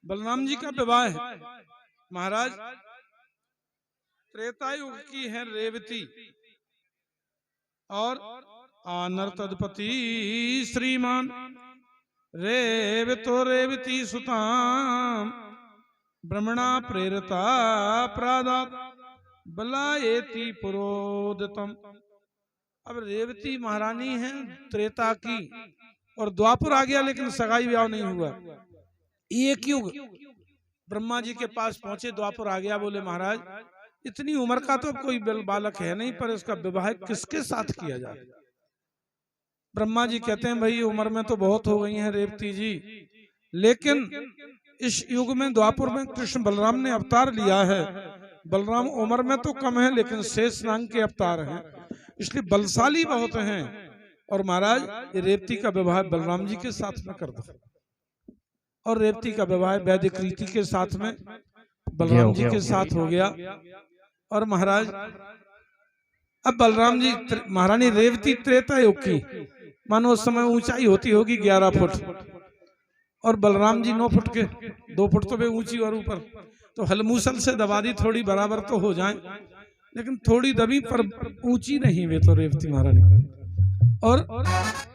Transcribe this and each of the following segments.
बलराम जी का विवाह है महाराज। त्रेता युग की है रेवती और आनर तदपति श्रीमान रेवतो रेवती सुताम ब्रह्मणा प्रेरता प्रादात बलायेति पुरोदतम। अब रेवती महारानी है त्रेता की और द्वापर आ गया लेकिन सगाई ब्याह नहीं हुआ। एक युग ब्रह्मा जी के पास पहुंचे, द्वापर आ गया, बोले महाराज इतनी उम्र का तो कोई बालक है नहीं, पर इसका विवाह किसके साथ किया जाए। ब्रह्मा जी कहते हैं भाई उम्र में तो बहुत हो गई है रेवती जी, लेकिन इस युग में द्वापर में कृष्ण बलराम ने अवतार लिया है। बलराम उम्र में तो कम है लेकिन शेष नाग के अवतार हैं, इसलिए बलशाली बहुत हैं। और महाराज ये रेवती का विवाह बलराम जी के साथ में कर दो। और रेवती का विवाह वैदिक रीति के साथ में बलराम जी के साथ हो गया। और महाराज अब बलराम जी महारानी रेवती त्रेता युग की, मानो उस समय ऊंचाई होती होगी 11 फुट और बलराम जी 9 फुट के, 2 फुट तो वे ऊंची और ऊपर, तो हलमूसल से दबा दी थोड़ी बराबर तो हो जाए, लेकिन थोड़ी दबी पर ऊंची नहीं वे तो रेवती महारानी। और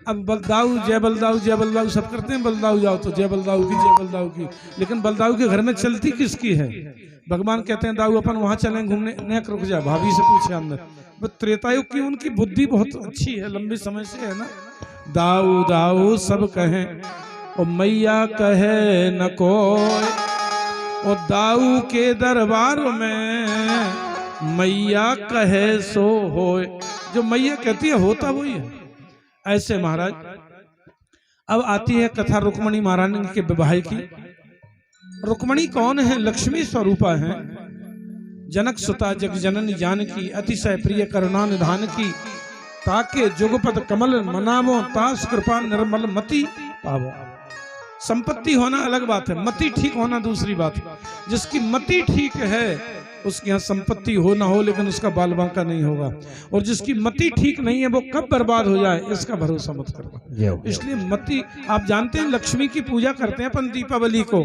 अब बलदाऊ जय बलदाऊ सब करते हैं, बलदाऊ जाओ तो जय बलदाऊ की, लेकिन बलदाऊ के घर में चलती किसकी है। भगवान कहते हैं दाऊ अपन वहां चलें घूमने, नेक रुक जा, भाभी से पूछे हमने। वो त्रेतायुग की उनकी बुद्धि बहुत अच्छी है, लंबी समय से है ना। दाऊ दाऊ सब कहें और मैया कहे न कोई, और दाऊ के दरबार में मैया कहे सो होए। जो मैया कहती है होता वही है। ऐसे महाराज अब आती है कथा रुक्मणी महारानी के विवाह की। रुक्मणी कौन है? लक्ष्मी स्वरूपा है, जनक सुता जग जननी जानकी, अतिशय प्रिय करुणा निधान की, ताके जुगपद कमल मनावो, तास कृपा निर्मल मति पावो। संपत्ति होना अलग बात है, मति ठीक होना दूसरी बात है। जिसकी मति ठीक है उसके यहाँ संपत्ति हो ना हो लेकिन उसका बाल बांका नहीं होगा, और जिसकी मति ठीक नहीं है वो कब बर्बाद हो जाए इसका भरोसा मत करना। इसलिए मति, आप जानते हैं लक्ष्मी की पूजा करते हैं अपन दीपावली को,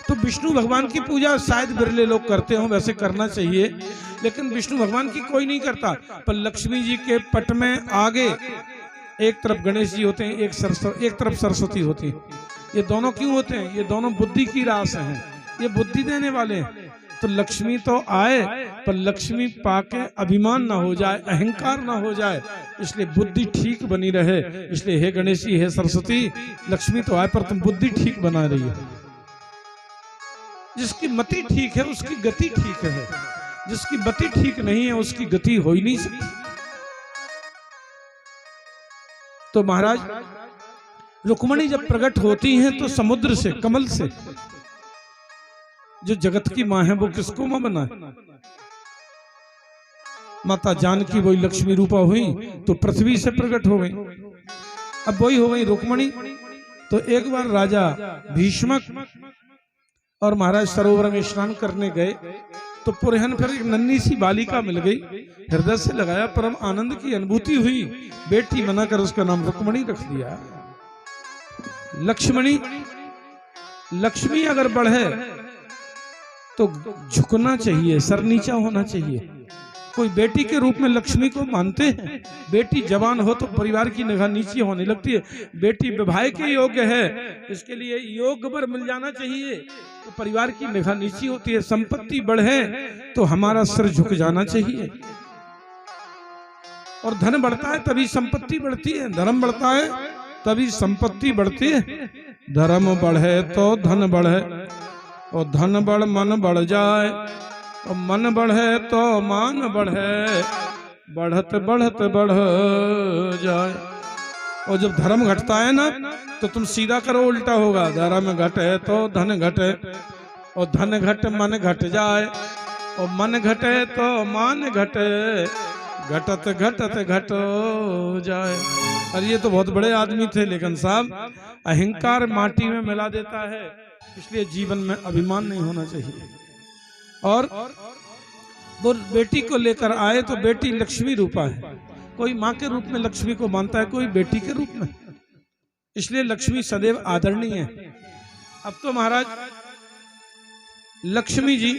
तो विष्णु भगवान की पूजा शायद बिरले लोग करते हो, वैसे करना चाहिए, लेकिन विष्णु भगवान की कोई नहीं करता। पर लक्ष्मी जी के पट में आगे एक तरफ गणेश जी होते हैं, एक तरफ सरस्वती होती है। ये दोनों क्यों होते हैं? ये दोनों बुद्धि की रास हैं, ये बुद्धि देने वाले हैं। तो लक्ष्मी तो आए पर लक्ष्मी पाके अभिमान ना हो जाए, अहंकार ना हो जाए, इसलिए बुद्धि ठीक बनी रहे। इसलिए हे गणेश जी, हे सरस्वती, लक्ष्मी तो आए पर तुम बुद्धि ठीक बना रही हो। जिसकी मति ठीक है उसकी गति ठीक है, जिसकी मति ठीक नहीं है उसकी गति हो ही नहीं सकती। तो महाराज रुक्मणी जब प्रकट होती हैं तो समुद्र से, कमल से, जो जगत की मां है वो किसको मां बना है? माता जानकी वही लक्ष्मी रूपा हुई तो पृथ्वी से प्रकट हो गई। अब वही हो गई रुक्मणी। तो एक बार राजा भीष्मक और महाराज सरोवर में स्नान करने गए तो पुरहन पर एक नन्ही सी बालिका मिल गई, हृदय से लगाया, परम आनंद की अनुभूति हुई, बेटी बनाकर उसका नाम रुक्मणी रख दिया। लक्ष्मणी, लक्ष्मी अगर बढ़े तो झुकना चाहिए, सर नीचा होना चाहिए। कोई बेटी के रूप में लक्ष्मी को मानते हैं। बेटी जवान हो तो परिवार की निगाह नीची होने लगती है। बेटी विवाह के योग्य है, इसके लिए योग्य वर मिल जाना चाहिए तो परिवार की निगाह नीची होती है। संपत्ति बढ़े तो हमारा सिर झुक जाना चाहिए। और धन बढ़ता है तभी संपत्ति बढ़ती है, धर्म बढ़ता है तभी संपत्ति बढ़ती है। धर्म बढ़े तो धन बढ़े, और धन बढ़ मन बढ़ जाए, और मन बढ़े तो मान बढ़े, बढ़त बढ़त बढ़ जाए। और जब धर्म घटता है ना तो तुम सीधा करो, उल्टा होगा। धर्म घटे तो धन घटे, और धन घट मन घट जाए, और मन घटे तो मान घटे, घटत घटत घट जाए। अरे ये तो बहुत बड़े आदमी थे, लेकिन साहब अहंकार माटी में मिला देता है, इसलिए जीवन में अभिमान नहीं होना चाहिए। और वो बेटी को लेकर आए तो बेटी लक्ष्मी रूपा है। कोई माँ के रूप में लक्ष्मी को मानता है, कोई बेटी के रूप में, इसलिए लक्ष्मी सदैव आदरणीय है। अब तो महाराज लक्ष्मी जी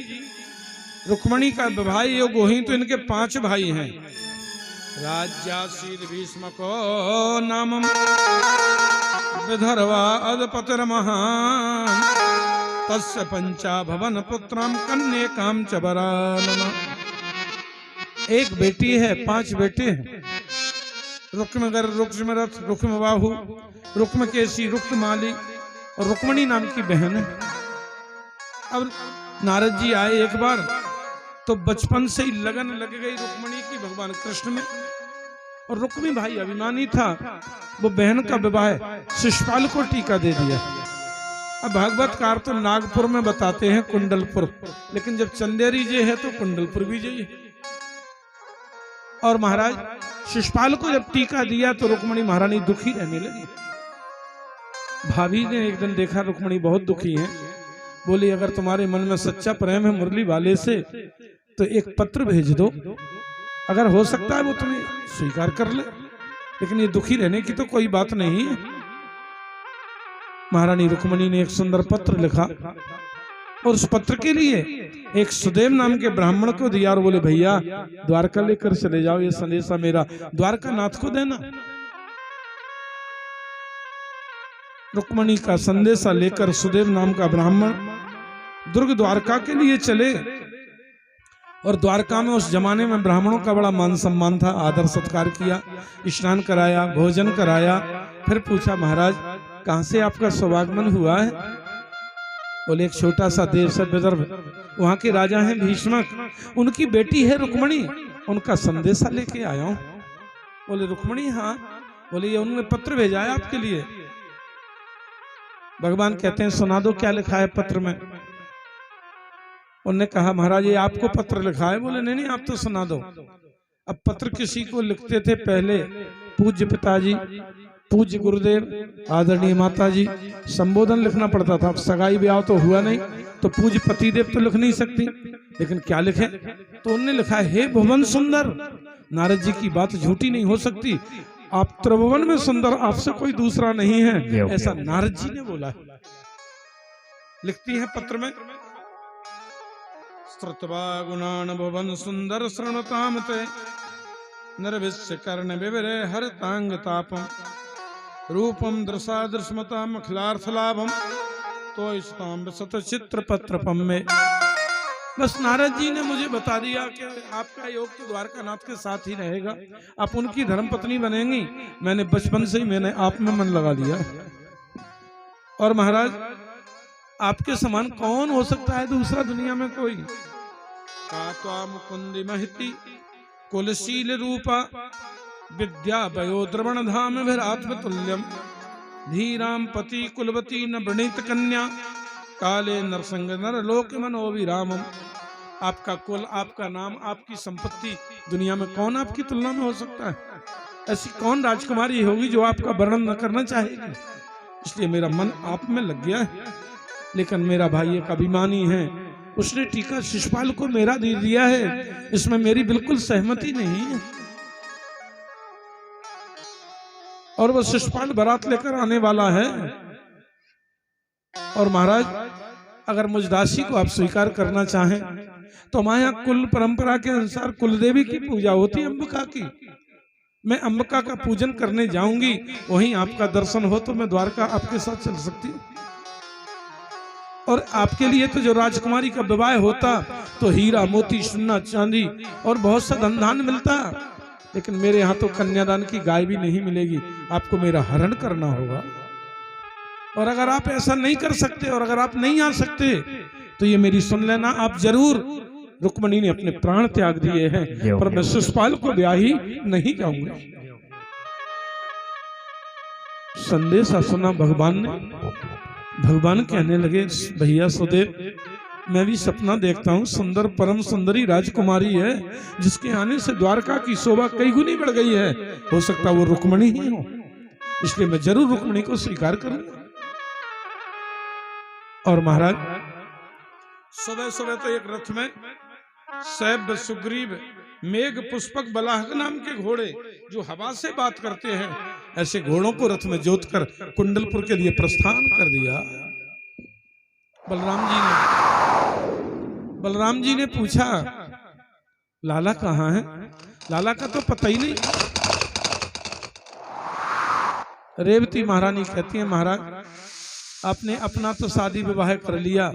रुक्मणी का विवाह योग हुई तो इनके 5 भाई हैं। राज्यासीर भीष्मको नामम विदर्भा अदपतिर महान तस्य पंचा भवन पुत्रम कन्यकाम च वरानन। एक बेटी है, 5 बेटे हैं। रुक्मगर, रुक्मरथ, रुक्मबाहु, रुक्मकेशी, रुक्ममाली और रुक्मणी नाम की बहन है। अब नारद जी आए एक बार तो बचपन से ही लगन लग गई रुक्मणी की भगवान कृष्ण में, और रुक्मी भाई अभिमानी था, वो बहन का विवाह शिशुपाल को टीका दे दिया। अब भागवतकार तो नागपुर में बताते हैं कुंडलपुर, लेकिन जब चंदेरी जी है तो कुंडलपुर भी जी। और महाराज शिशुपाल को जब टीका दिया तो रुक्मणी महारानी दुखी रहने लगी। भाभी ने एक दिन देखा रुक्मणी बहुत दुखी है, बोली अगर तुम्हारे मन में सच्चा प्रेम है मुरली वाले से तो एक पत्र भेज दो, अगर हो सकता है वो तुम्हें स्वीकार कर ले, लेकिन ये दुखी रहने की तो कोई बात नहीं है। महारानी रुक्मणी ने एक सुंदर पत्र लिखा और उस पत्र के लिए एक सुदेव नाम के ब्राह्मण को दिया और बोले भैया द्वारका लेकर चले जाओ, ये संदेशा मेरा द्वारका नाथ को देना। रुक्मणी का संदेशा लेकर सुदेव नाम का ब्राह्मण दुर्ग द्वारका के लिए चले, और द्वारका में उस जमाने में ब्राह्मणों का बड़ा मान सम्मान था, आदर सत्कार किया, स्नान कराया, भोजन कराया। फिर पूछा महाराज कहां से आपका स्वागमन हुआ है? बोले एक छोटा सा देश है विदर्भ, वहां के राजा हैं भीष्मक, उनकी बेटी है रुक्मणी, उनका संदेशा लेके आया हूं। बोले रुक्मणी? हाँ। बोले ये उन्होंने पत्र भेजा है आपके लिए। भगवान कहते हैं सुना दो क्या लिखा है पत्र में। उन्होंने कहा महाराज ये आपको पत्र लिखा है। बोले नहीं आप तो सुना दो। अब पत्र किसी को लिखते थे पहले पूज्य पिताजी, पूज्य गुरुदेव, आदरणीय माता जी, संबोधन लिखना पड़ता था। अब सगाई ब्याह तो हुआ नहीं तो पूज्य पतिदेव तो लिख नहीं सकती, लेकिन क्या लिखे? तो उन्होंने लिखा हे भुवन सुंदर, नारद जी की बात झूठी नहीं हो सकती, आप त्रिभुवन में सुंदर, आपसे कोई दूसरा नहीं है, ऐसा नारद जी ने बोला है। लिखती है पत्र में श्रुत्वा गुणान भुवन सुंदर शृणुताम ते निर्विश्य कर्ण विवरे हरतांग तापम रूपम दृशा दृश्मताम अखिलार्थ लाभम तो इष्टाम सत चित्र पत्रपम में। बस नारद जी ने मुझे बता दिया कि आपका योग तो द्वारकानाथ के साथ ही रहेगा, आप उनकी धर्मपत्नी बनेंगी। मैंने बचपन से ही मैंने आप में मन लगा लिया। और महाराज आपके समान कौन हो सकता है दूसरा दुनिया में कोई? कात्वा मुकुंदी महिति कुलशील रूपा विद्या वयो द्रवण धाम आत्मतुल्यम धीराम पति कुलवती न वृणीत कन्या काले नरसंग नर लोक मनोविरामम। आपका कुल, आपका नाम, आपकी संपत्ति, दुनिया में कौन आपकी तुलना में हो सकता है? ऐसी कौन राजकुमारी होगी जो आपका वर्णन न करना चाहेगी? इसलिए मेरा मन आप में लग गया है। लेकिन मेरा भाई एक अभिमानी है, उसने टीका शिशुपाल को मेरा दे दिया है, इसमें मेरी बिल्कुल सहमति नहीं है। और वो शिशुपाल बारात लेकर आने वाला है। और महाराज अगर मुझ दासी को आप स्वीकार करना चाहें तो हमारे यहाँ कुल परंपरा के अनुसार कुलदेवी की पूजा होती है, अंबिका की। मैं अंबिका का पूजन करने जाऊंगी, वहीं आपका दर्शन हो तो मैं द्वारका आपके साथ चल सकती हूँ। और आपके लिए तो जो राजकुमारी का विवाह होता तो हीरा मोती सोना चांदी और बहुत सा धन धान मिलता, लेकिन मेरे यहाँ तो कन्यादान की गाय भी नहीं मिलेगी, आपको मेरा हरण करना होगा। और अगर आप ऐसा नहीं कर सकते और अगर आप नहीं आ सकते तो ये मेरी सुन लेना, आप जरूर, रुक्मणी ने अपने प्राण त्याग दिए हैं पर मैं शिशुपाल को ब्याही नहीं जाऊंगा। संदेशा सुना भगवान ने। भगवान कहने लगे भैया सुदेव, मैं भी सपना देखता हूँ, सुंदर परम सुंदरी राजकुमारी है जिसके आने से द्वारका की शोभा कई गुनी बढ़ गई है, हो सकता वो रुक्मणी ही हो, इसलिए मैं जरूर रुक्मणी को स्वीकार करूंगा। और महाराज सुबह सुबह तो एक रथ में सैब, सुग्रीव, मेघ, पुष्पक, बलाहक नाम के घोड़े जो हवा से बात करते हैं, ऐसे घोड़ों को रथ में जोतकर कुंडलपुर के लिए प्रस्थान कर दिया। बलराम जी ने बलराम जी ने पूछा लाला कहाँ है? लाला का तो पता ही नहीं। रेवती महारानी कहती है महाराज आपने अपना तो शादी विवाह कर लिया,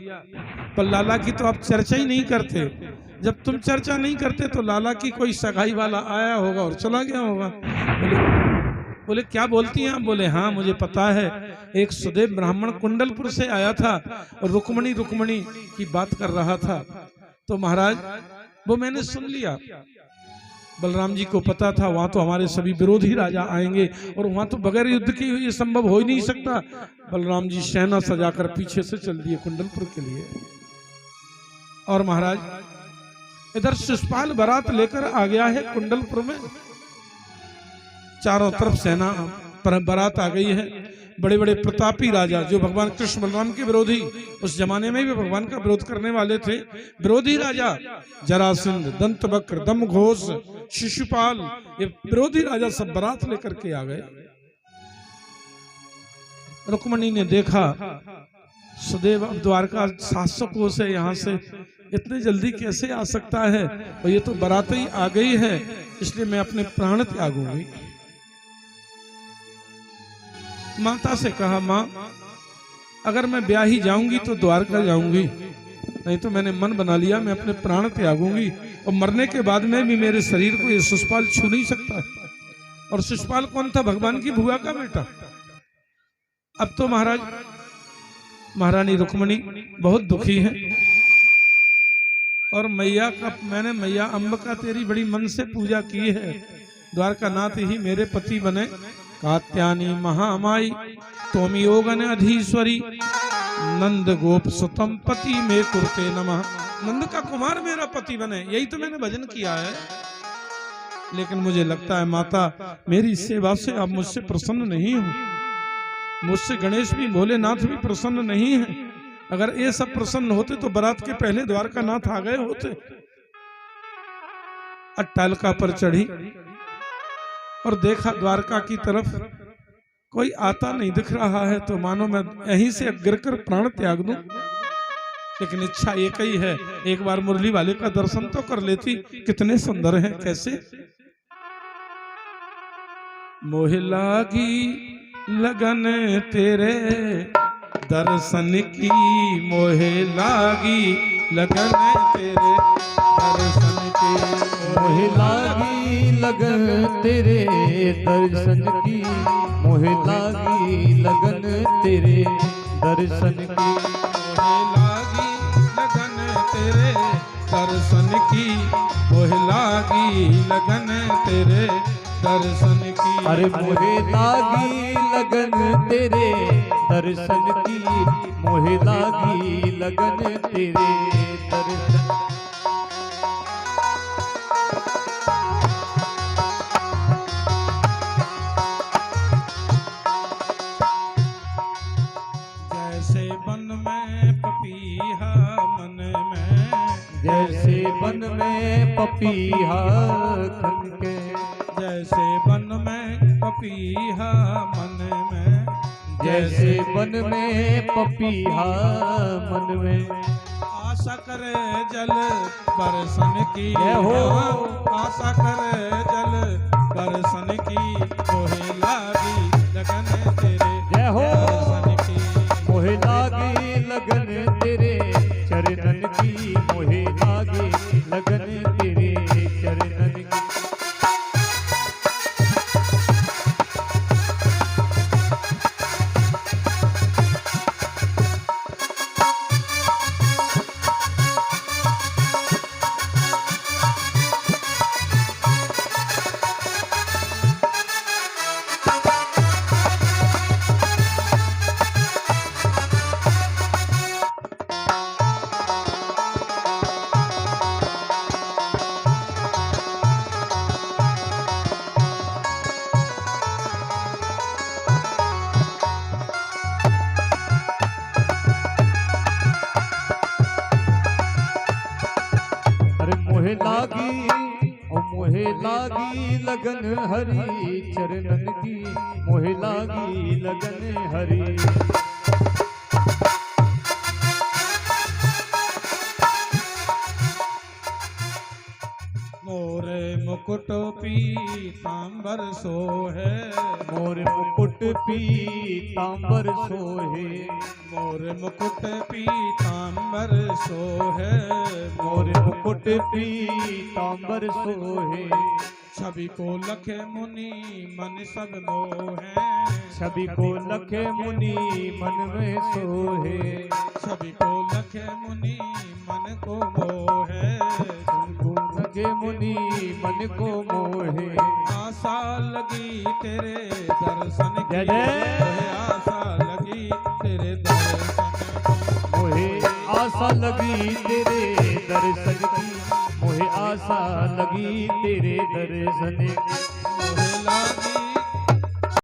पर लाला की तो आप चर्चा ही नहीं करते। जब तुम चर्चा नहीं करते तो लाला की कोई सगाई वाला आया होगा और चला गया होगा। बोले क्या बोलती हैं आप? बोले हाँ मुझे पता है, एक सुदेव ब्राह्मण कुंडलपुर से आया था और रुक्मणी रुक्मणी की बात कर रहा था, तो महाराज वो मैंने सुन लिया। बलराम जी को पता था वहां तो हमारे सभी विरोधी राजा आएंगे और वहां तो बगैर युद्ध के ये संभव हो ही नहीं सकता। बलराम जी सेना सजाकर पीछे से चल दिए कुंडलपुर के लिए। और महाराज इधर शिशुपाल बारात लेकर आ गया है कुंडलपुर में, चारों तरफ सेना बारात आ गई है। बड़े बड़े प्रतापी राजा जो भगवान कृष्ण बलराम के विरोधी, उस जमाने में भी भगवान का विरोध करने वाले थे, विरोधी राजा जरासंध, दंतवक्र, दमघोष, शिशुपाल, ये विरोधी राजा सब बारात लेकर के आ गए। रुक्मणी ने देखा सुदेव अब द्वारका 700 कोस है, यहाँ से इतने जल्दी कैसे आ सकता है, और ये तो बारात ही आ गई है, इसलिए मैं अपने प्राण त्यागूंगी। माता से कहा माँ अगर मैं ब्याही जाऊंगी तो द्वारका जाऊंगी, नहीं तो मैंने मन बना लिया मैं अपने प्राण त्यागूंगी, और मरने के बाद में भी मेरे शरीर को ये शिशुपाल छू नहीं सकता। और शिशुपाल कौन था? भगवान की भुआ का बेटा। अब तो महाराज महारानी रुक्मणी बहुत दुखी है, और मैया का मैंने मैया अंबिका तेरी बड़ी मन से पूजा की है, द्वारका नाथ ही मेरे पति बने। कात्यानी महामाई तोम योगन अधीश्वरी, नंद गोप सुतम पति में कुरते नमः। नंद का कुमार मेरा पति बने, यही तो मैंने भजन किया है। लेकिन मुझे लगता है माता मेरी सेवा से आप मुझसे प्रसन्न नहीं हो, मुझसे गणेश भी भोलेनाथ भी प्रसन्न नहीं है। अगर ये सब प्रसन्न होते तो बारात के पहले द्वारका नाथ आ गए होते। अट्टालका पर चढ़ी और देखा द्वारका की तरफ कोई आता नहीं दिख रहा है, तो मानो मैं यहीं से गिरकर प्राण त्याग दूं। लेकिन इच्छा एक ही है, एक बार मुरली वाले का दर्शन तो कर लेती। कितने सुंदर हैं, कैसे मोह लागी लगन तेरे दर्शन की, मोह लागी लगन तेरे दर्शन की, मोह लागी लगन तेरे दर्शन की, मोह लागी लगन तेरे दर्शन की, मोह लागी लगन तेरे दर्शन की, मोह लागी लगन तेरे दर्शन की। अरे मोह लागी लगन तेरे दर्शन की, मोह लागी लगन तेरे दर्शन। जैसे वन में पपीहा मन में, जैसे वन में पपीहा खनके, जैसे वन में पपीहा मन में, जैसे वन में पपीहा मन में। आशा करे जल बरसन की, जय हो। आशा करे जल बरसन की, मोहे लागी लगन तेरे जय हो। दर्शन की, मोह लागी लगन तेरे चरणन की, मोह लागी लगन तेरे चरणन की। मोहे लागी लगन हरी चरणन की, मोहे लागी लगन हरी। मुकुट पीतांबर सोहे, मोर मुकुट पीतांबर सोहे, मोर मुकुट पीतांबर सोहे, मोर मुकुट पीतांबर सोहे। छवि को लखे मुनि मन सब मोहे, छवि को लखे मुनि मन में सोहे, छवि को लखे मुनि मन को मोहे, छवि को लखे मुनि मन को मोहे। आशा लगी तेरे दर्शन की, जय जय। मोहे आशा लगी तेरे दर्शन की, मोहे आशा लगी तेरे दर्शन की, मोहे आशा लगी तेरे दर्शन की।